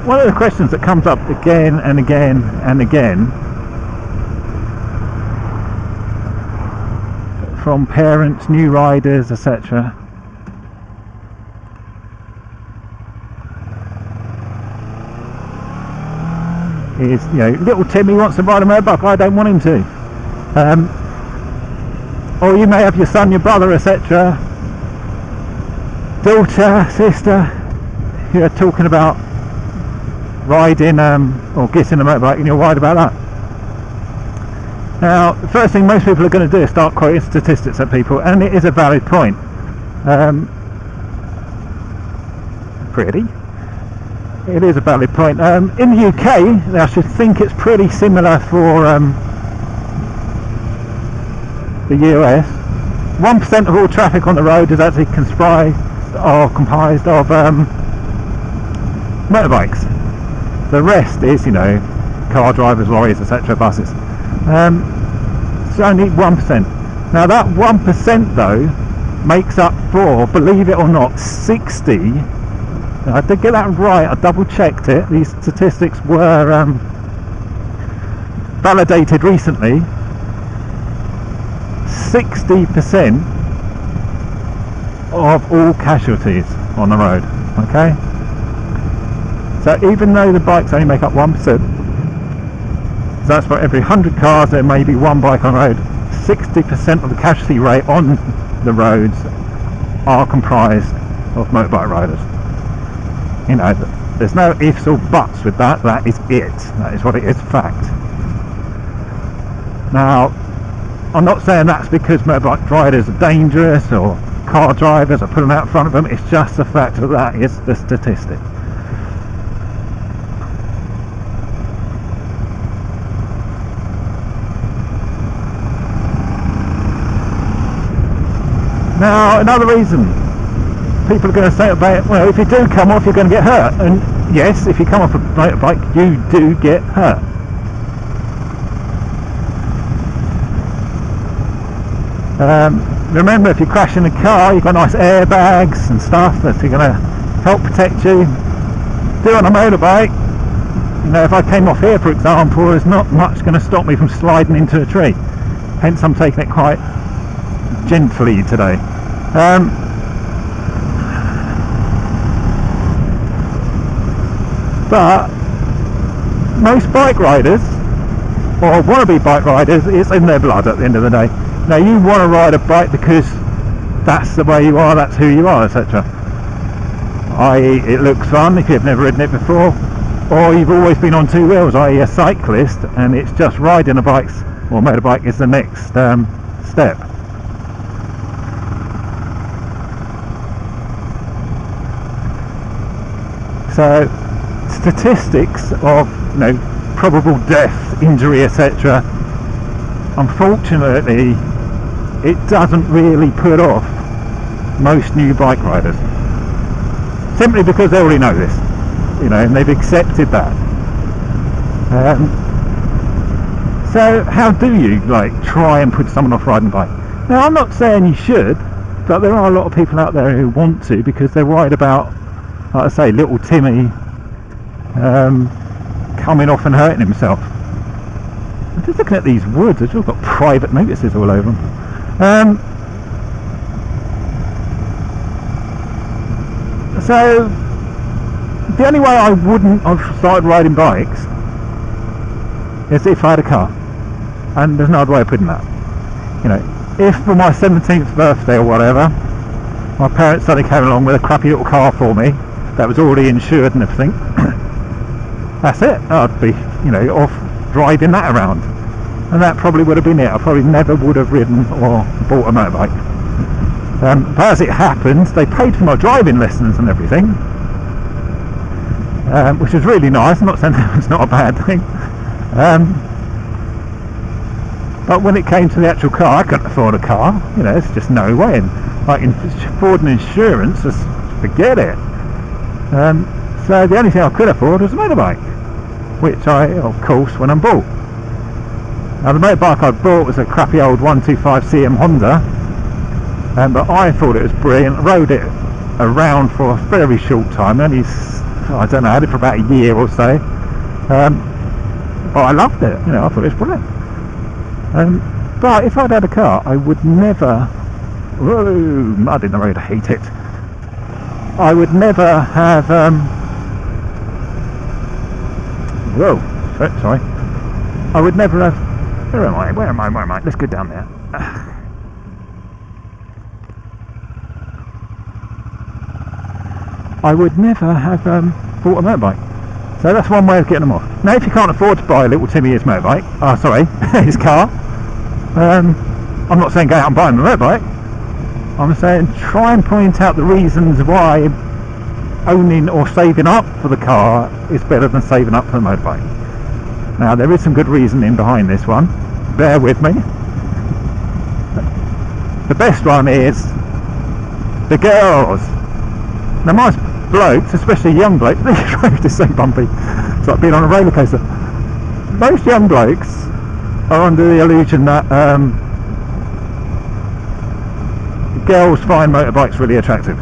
one of the questions that comes up again and again and again from parents, new riders, etc. is, you know, little Timmy wants to ride a motorbike, I don't want him to. Or you may have your son, your brother, etc., daughter, sister, who are talking about riding or getting a motorbike, and you're worried about that. Now, the first thing most people are going to do is start quoting statistics at people, and it is a valid point. It is a valid point. In the UK, I should think it's pretty similar for the US. 1% of all traffic on the road is actually comprised of motorbikes. The rest is, you know, car drivers, lorries, etc., buses. It's only 1%. Now that 1% though makes up for, believe it or not, 60. I did get that right, I double checked it. These statistics were validated recently. 60% of all casualties on the road. Okay? So even though the bikes only make up 1%, so that's for every 100 cars there may be one bike on the road, 60% of the casualty rate on the roads are comprised of motorbike riders. You know, there's no ifs or buts with that. That is it. That is what it is, fact. Now, I'm not saying that's because motorbike riders are dangerous or car drivers are pulling out in front of them. It's just the fact that that is the statistic. Now, another reason people are going to say about it, well, if you do come off, you're going to get hurt. And yes, if you come off a motorbike, you do get hurt. Remember, if you crash in a car, you've got nice airbags and stuff that are going to help protect you. Do on a motorbike, you know, if I came off here, for example, there's not much going to stop me from sliding into a tree. Hence, I'm taking it quite gently today. But most bike riders, or wannabe bike riders, it's in their blood at the end of the day. Now, you want to ride a bike because that's the way you are, that's who you are, etc. i.e. it looks fun if you've never ridden it before, or you've always been on two wheels, i.e. a cyclist, and it's just riding a bike or motorbike is the next step. So statistics of, you know, probable death, injury, etc., unfortunately it doesn't really put off most new bike riders, simply because they already know this, you know, and they've accepted that. So how do you, like, try and put someone off riding a bike? Now, I'm not saying you should, but there are a lot of people out there who want to, because they're worried about, like I say, little Timmy coming off and hurting himself. I'm just looking at these woods, they've all got private notices all over them. So the only way I wouldn't have started riding bikes is if I had a car, and there's no other way of putting that. You know, if for my 17th birthday or whatever, my parents suddenly came along with a crappy little car for me that was already insured and everything, that's it. I'd be, you know, off driving that around, and that probably would have been it. I probably never would have ridden or bought a motorbike. But as it happens, they paid for my driving lessons and everything, which was really nice. I'm not saying that was not a bad thing. But when it came to the actual car, I couldn't afford a car. You know, it's just no way. And like affording insurance, just forget it. So the only thing I could afford was a motorbike, which I, of course, went and bought. Now, the motorbike I bought was a crappy old 125 CM Honda, but I thought it was brilliant. I rode it around for a very short time, only I don't know, I had it for about a year or so. But I loved it, you know, I thought it was brilliant. But if I'd had a car, I would never, whoa, mud in the road, I hate it. I would never have, whoa, sorry. I would never have, where am I? Let's go down there. I would never have bought a motorbike. So that's one way of getting them off. Now if you can't afford to buy little Timmy his motorbike, his car, I'm not saying go out and buy him a motorbike. I'm saying try and point out the reasons why owning or saving up for the car is better than saving up for the motorbike. Now there is some good reasoning behind this one, bear with me. The best one is the girls. Now most blokes, especially young blokes, they drive to so bumpy, it's like being on a roller coaster. Most young blokes are under the illusion that girls find motorbikes really attractive,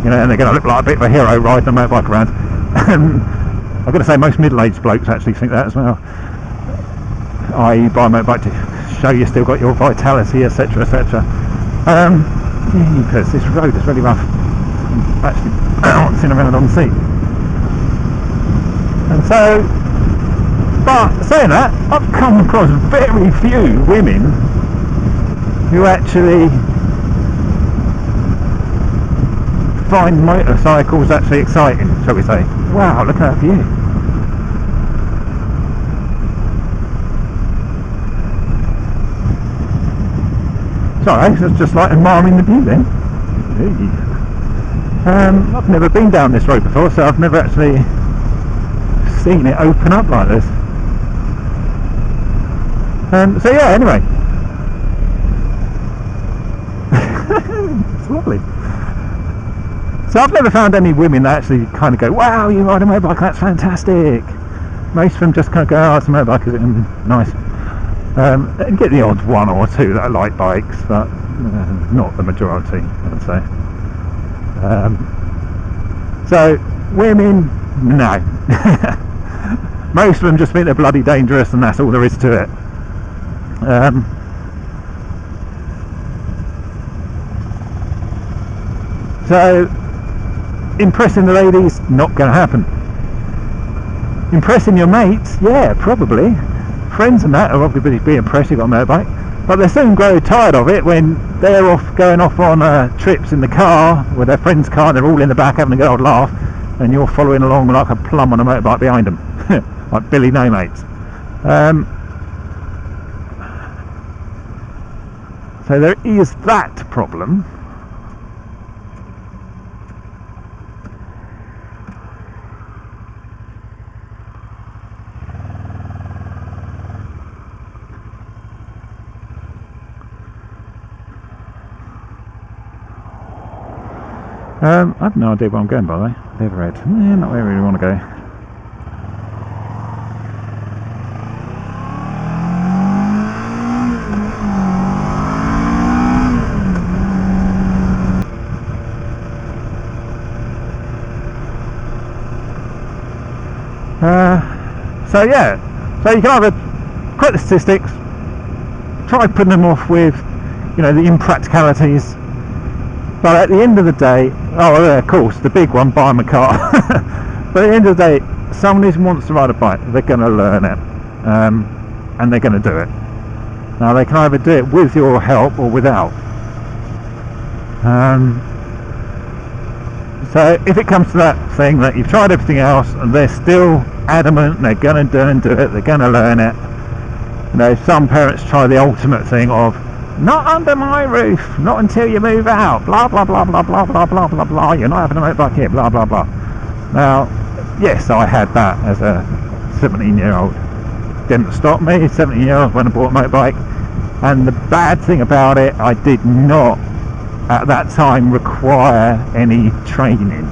you know, and they're going to look like a bit of a hero riding a motorbike around. I've got to say most middle-aged blokes actually think that as well. I.e. buy a motorbike to show you still got your vitality, etc, etc. Because this road is really rough. I'm actually bouncing around on the seat. And so, but saying that, I've come across very few women who actually find motorcycles actually exciting, shall we say. Wow, look at that view. Sorry, that's just like admiring the view then. I've never been down this road before, so I've never actually seen it open up like this. So yeah, anyway. It's lovely. So I've never found any women that actually kind of go, wow, you ride a motorbike, that's fantastic. Most of them just kind of go, oh, it's a motorbike, is it nice. And get the odd one or two that like bikes, but not the majority, I'd say. So women, no. Most of them just think they're bloody dangerous, and that's all there is to it. So impressing the ladies, not going to happen. Impressing your mates, yeah, probably. Friends and that will obviously be impressed you've got a motorbike, but they soon grow tired of it when they're going off on trips in the car with their friend's car, and they're all in the back having a good old laugh, and you're following along like a plum on a motorbike behind them. Like Billy No Mates. So there is that problem. I have no idea where I'm going, by the way. They've red. Not where I really want to go. So yeah, so you can either quote the statistics, try putting them off with, you know, the impracticalities. But at the end of the day, oh yeah, of course, the big one, buy them a car. But at the end of the day, someone who wants to ride a bike, they're going to learn it, and they're going to do it. Now they can either do it with your help or without. So if it comes to that thing that you've tried everything else and they're still adamant, they're going to do it, they're going to learn it. You know, some parents try the ultimate thing of, not under my roof, not until you move out, blah blah blah blah blah blah blah blah blah, you're not having a motorbike here, blah blah blah. Now, yes, I had that as a 17-year-old. Didn't stop me, 17-year-old when I bought a motorbike. And the bad thing about it, I did not, at that time, require any training.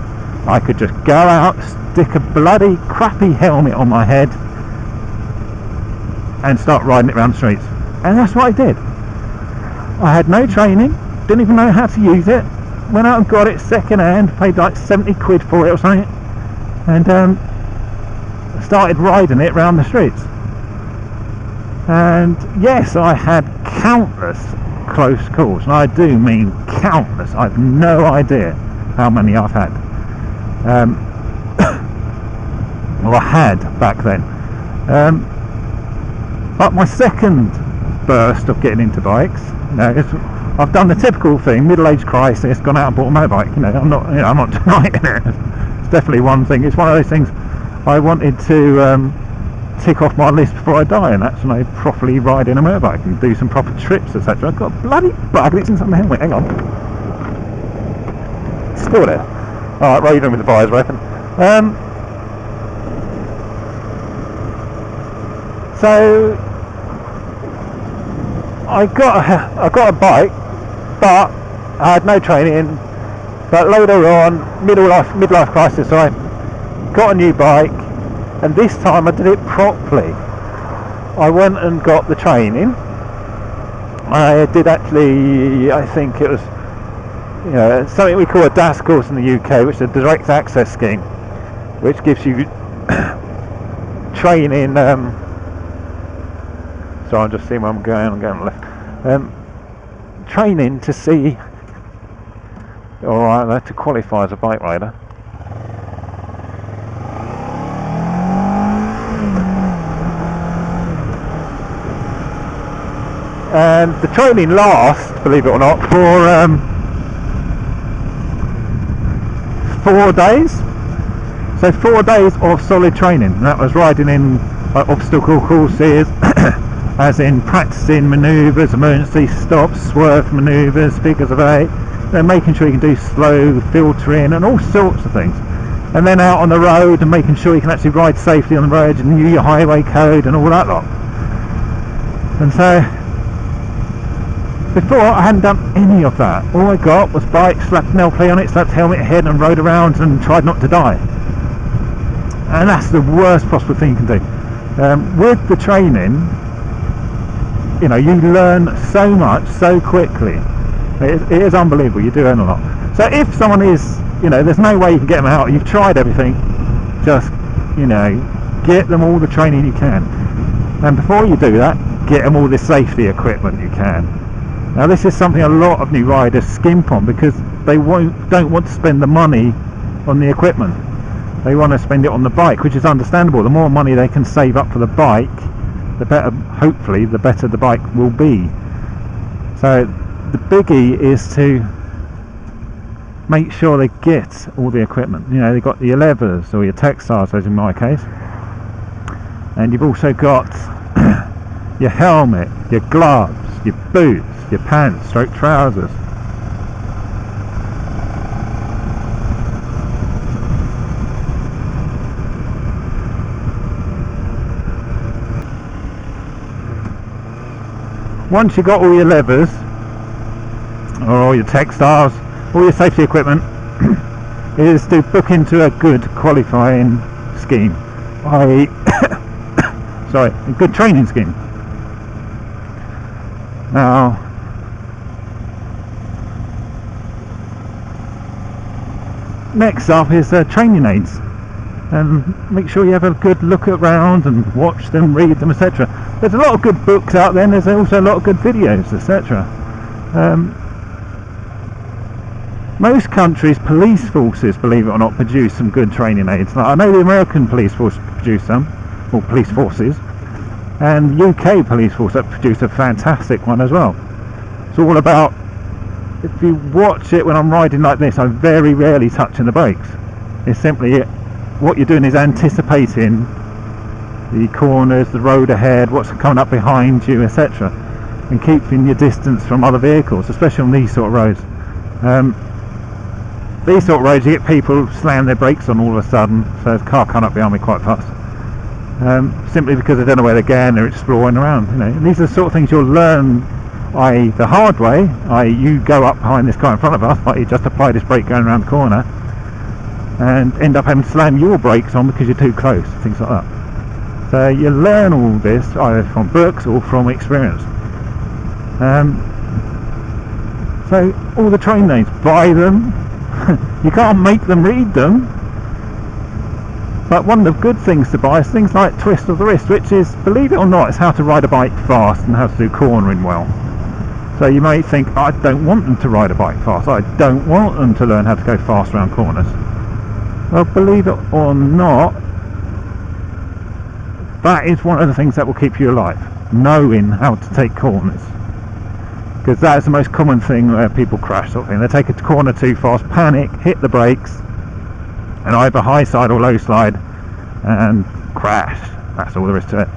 I could just go out, stick a bloody crappy helmet on my head, and start riding it around the streets. And that's what I did. I had no training, didn't even know how to use it, went out and got it second hand, paid like 70 quid for it or something, and started riding it around the streets. And yes, I had countless close calls, and I do mean countless. I've no idea how many I've had. Or I had back then. But my second burst of getting into bikes, I've done the typical thing: middle-age crisis, gone out and bought a motorbike. I'm not denying it. It's definitely one thing. It's one of those things I wanted to tick off my list before I die, and that's when I properly ride in a motorbike and do some proper trips, etc. I've got a bloody bug, it's inside my helmet. Hang on, it's still there. All right, raving with the visor open. So I got a bike, but I had no training. But later on, midlife crisis, I got a new bike, and this time I did it properly. I went and got the training. I did actually, I think it was something we call a DAS course in the UK, which is a direct access scheme, which gives you training. So I'm just seeing where I'm going left. Training to see, alright, to qualify as a bike rider. And the training lasts, believe it or not, for 4 days. So 4 days of solid training. And that was riding in obstacle courses, as in practicing manoeuvres, emergency stops, swerve manoeuvres, figures of 8, then making sure you can do slow filtering and all sorts of things. And then out on the road and making sure you can actually ride safely on the road and knew your highway code and all that lot. And so before, I hadn't done any of that. All I got was bike, slapped an LP on it, slapped helmet ahead and rode around and tried not to die. And that's the worst possible thing you can do. With the training, you learn so much so quickly. It is unbelievable. You do learn a lot. So if someone is, there's no way you can get them out, you've tried everything, just, get them all the training you can. And before you do that, get them all the safety equipment you can. Now this is something a lot of new riders skimp on, because they don't want to spend the money on the equipment. They want to spend it on the bike, which is understandable. The more money they can save up for the bike, the better, hopefully, the better the bike will be. So the biggie is to make sure they get all the equipment. They've got your levers or your textiles, as in my case, and you've also got your helmet, your gloves, your boots, your pants, stroke trousers. Once you've got all your levers, or all your textiles, all your safety equipment, is to book into a good qualifying scheme, a good training scheme. Now, next up is training aids, and make sure you have a good look around and watch them, read them, etc. There's a lot of good books out there, and there's also a lot of good videos, etc. Most countries' police forces, believe it or not, produce some good training aids. Like, I know the American police force produce some, or police forces, and UK police force that produce a fantastic one as well. It's all about, if you watch it when I'm riding like this, I'm very rarely touching the brakes. It's simply, what you're doing is anticipating the corners, the road ahead, what's coming up behind you, etc., and keeping your distance from other vehicles, especially on these sort of roads. These sort of roads, you get people slam their brakes on all of a sudden, so there's a car coming up behind me quite fast, simply because they don't know where they're going, they're exploring around. And these are the sort of things you'll learn the hard way. You go up behind this car in front of us, you just apply this brake going around the corner, and end up having to slam your brakes on because you're too close, things like that. So you learn all this either from books or from experience. So all the training aids, buy them. You can't make them read them. But one of the good things to buy is things like Twist of the Wrist, which is, believe it or not, it's how to ride a bike fast and how to do cornering well. So you may think, I don't want them to ride a bike fast, I don't want them to learn how to go fast around corners. Well, believe it or not, that is one of the things that will keep you alive, knowing how to take corners. Because that is the most common thing where people crash, sort of thing. They take a corner too fast, panic, hit the brakes, and either high slide or low slide, and crash. That's all there is to it.